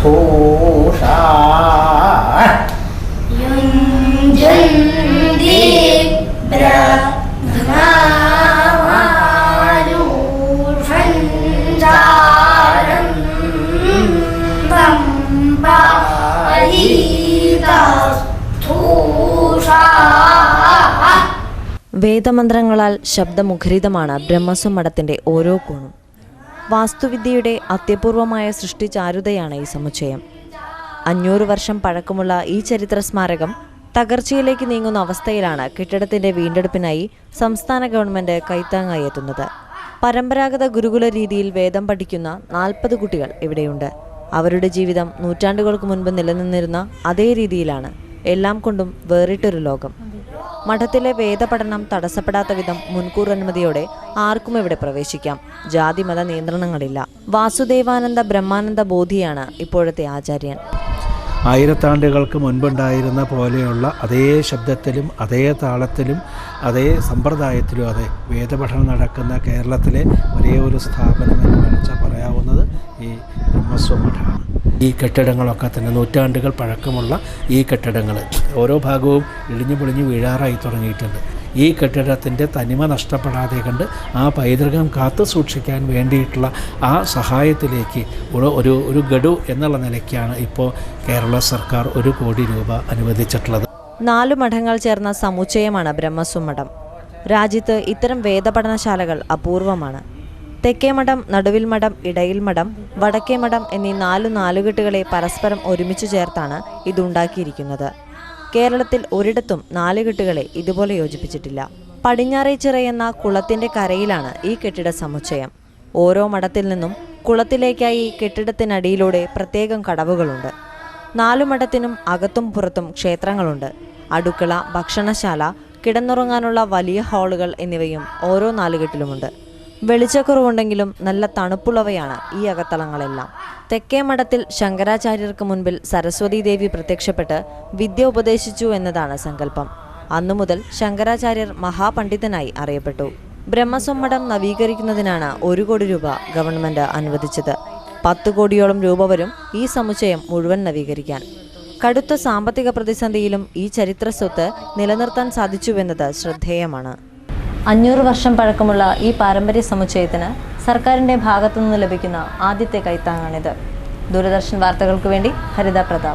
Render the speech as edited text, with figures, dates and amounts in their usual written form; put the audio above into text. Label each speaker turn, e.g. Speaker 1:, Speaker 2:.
Speaker 1: ഘോഷാ യുഞ്ജന്തി ബ്രഹ്മാരുഷഞ്ചാരം
Speaker 2: വേദമന്ത്രങ്ങളാൽ ശബ്ദമുഖരിതമാണ് ബ്രഹ്മസ്വം മഠത്തിന്റെ ഓരോ കോണും. വാസ്തുവിദ്യയുടെ അത്യപൂർവമായ സൃഷ്ടിചാരുതയാണ് ഈ സമുച്ചയം. 500 വർഷം പഴക്കമുള്ള ഈ ചരിത്ര സ്മാരകം തകർച്ചയിലേക്ക് നീങ്ങുന്ന അവസ്ഥയിലാണ് കെട്ടിടത്തിന്റെ വീണ്ടെടുപ്പിനായി സംസ്ഥാന ഗവൺമെന്റ് കൈത്താങ്ങായി എത്തുന്നത്. പരമ്പരാഗത ഗുരുകുല രീതിയിൽ വേദം പഠിക്കുന്ന 40 കുട്ടികൾ ഇവിടെയുണ്ട്. അവരുടെ ജീവിതം നൂറ്റാണ്ടുകൾക്ക് മുൻപ് നിലനിന്നിരുന്ന അതേ രീതിയിലാണ്. എല്ലാം കൊണ്ടും വേറിട്ടൊരു ലോകം. മഠത്തിലെ വേദപഠനം തടസ്സപ്പെടാത്ത വിധം മുൻകൂർ അനുമതിയോടെ ആർക്കും ഇവിടെ പ്രവേശിക്കാം. ജാതിമത നിയന്ത്രണങ്ങളില്ല. വാസുദേവാനന്ദ ബ്രഹ്മാനന്ദ ബോധിയാണ് ഇപ്പോഴത്തെ ആചാര്യൻ.
Speaker 3: ആയിരത്താണ്ടുകൾക്ക് മുൻപുണ്ടായിരുന്ന പോലെയുള്ള അതേ ശബ്ദത്തിലും അതേ താളത്തിലും അതേ സമ്പ്രദായത്തിലും അതേ വേദപഠനം നടക്കുന്ന കേരളത്തിലെ ഒരേ ഒരു സ്ഥാപനം എന്ന് വിളിച്ചാൽ പറയാവുന്നത് ഈ ബ്രഹ്മസ്വം മഠമാണ്. ഈ കെട്ടിടങ്ങളൊക്കെ തന്നെ നൂറ്റാണ്ടുകൾ പഴക്കമുള്ള ഈ കെട്ടിടങ്ങൾ ഓരോ ഭാഗവും ഇടിഞ്ഞു പൊളിഞ്ഞു വീഴാറായി തുടങ്ങിയിട്ടുണ്ട്. ഈ കെട്ടിടത്തിൻ്റെ തനിമ നഷ്ടപ്പെടാതെ കണ്ട് ആ പൈതൃകം കാത്തു സൂക്ഷിക്കാൻ വേണ്ടിയിട്ടുള്ള ആ സഹായത്തിലേക്ക് ഒരു ഗഡു എന്നുള്ള നിലയ്ക്കാണ് ഇപ്പോൾ കേരള സർക്കാർ 1 കോടി രൂപ അനുവദിച്ചിട്ടുള്ളത്.
Speaker 2: 4 മഠങ്ങൾ ചേർന്ന സമുച്ചയമാണ് ബ്രഹ്മസ്വം മഠം. രാജ്യത്ത് ഇത്തരം വേദപഠനശാലകൾ അപൂർവമാണ്. തെക്കേ മഠം, നടുവിൽ മഠം, ഇടയിൽ മഠം, വടക്കേ മഠം എന്നീ 4 നാലുകെട്ടുകളെ പരസ്പരം ഒരുമിച്ചു ചേർത്താണ് ഇതുണ്ടാക്കിയിരിക്കുന്നത്. കേരളത്തിൽ ഒരിടത്തും 4 കെട്ടുകളെ ഇതുപോലെ യോജിപ്പിച്ചിട്ടില്ല. പടിഞ്ഞാറേച്ചിറ എന്ന കുളത്തിന്റെ കരയിലാണ് ഈ കെട്ടിട സമുച്ചയം. ഓരോ മഠത്തിൽ നിന്നും കുളത്തിലേക്കായി കെട്ടിടത്തിനടിയിലൂടെ പ്രത്യേകം കടവുകളുണ്ട്. 4 മഠത്തിനും അകത്തും പുറത്തും ക്ഷേത്രങ്ങളുണ്ട്. അടുക്കള, ഭക്ഷണശാല, കിടന്നുറങ്ങാനുള്ള വലിയ ഹാളുകൾ എന്നിവയും ഓരോ 4 കെട്ടിലുമുണ്ട്. വെളിച്ചക്കുറവുണ്ടെങ്കിലും നല്ല തണുപ്പുള്ളവയാണ് ഈ അകത്തളങ്ങളെല്ലാം. തെക്കേ മഠത്തിൽ ശങ്കരാചാര്യർക്ക് മുൻപിൽ സരസ്വതി ദേവി പ്രത്യക്ഷപ്പെട്ട് വിദ്യ ഉപദേശിച്ചു എന്നതാണ് സങ്കല്പം. അന്നു മുതൽ ശങ്കരാചാര്യർ മഹാപണ്ഡിതനായി അറിയപ്പെട്ടു. ബ്രഹ്മസ്വം മഠം നവീകരിക്കുന്നതിനാണ് 1 കോടി രൂപ ഗവൺമെന്റ് അനുവദിച്ചത്. 10 കോടിയോളം രൂപ വരും ഈ സമുച്ചയം മുഴുവൻ നവീകരിക്കാൻ. കടുത്ത സാമ്പത്തിക പ്രതിസന്ധിയിലും ഈ ചരിത്ര സ്വത്ത് നിലനിർത്താൻ സാധിച്ചുവെന്നത് ശ്രദ്ധേയമാണ്. 500 വർഷം പഴക്കമുള്ള ഈ പാരമ്പര്യ സമുച്ചയത്തിന് സർക്കാരിൻ്റെ ഭാഗത്തുനിന്ന് ലഭിക്കുന്ന ആദ്യത്തെ കൈത്താങ്ങാണിത്. ദൂരദർശൻ വാർത്തകൾക്ക് വേണ്ടി ഹരിത പ്രതാപ്.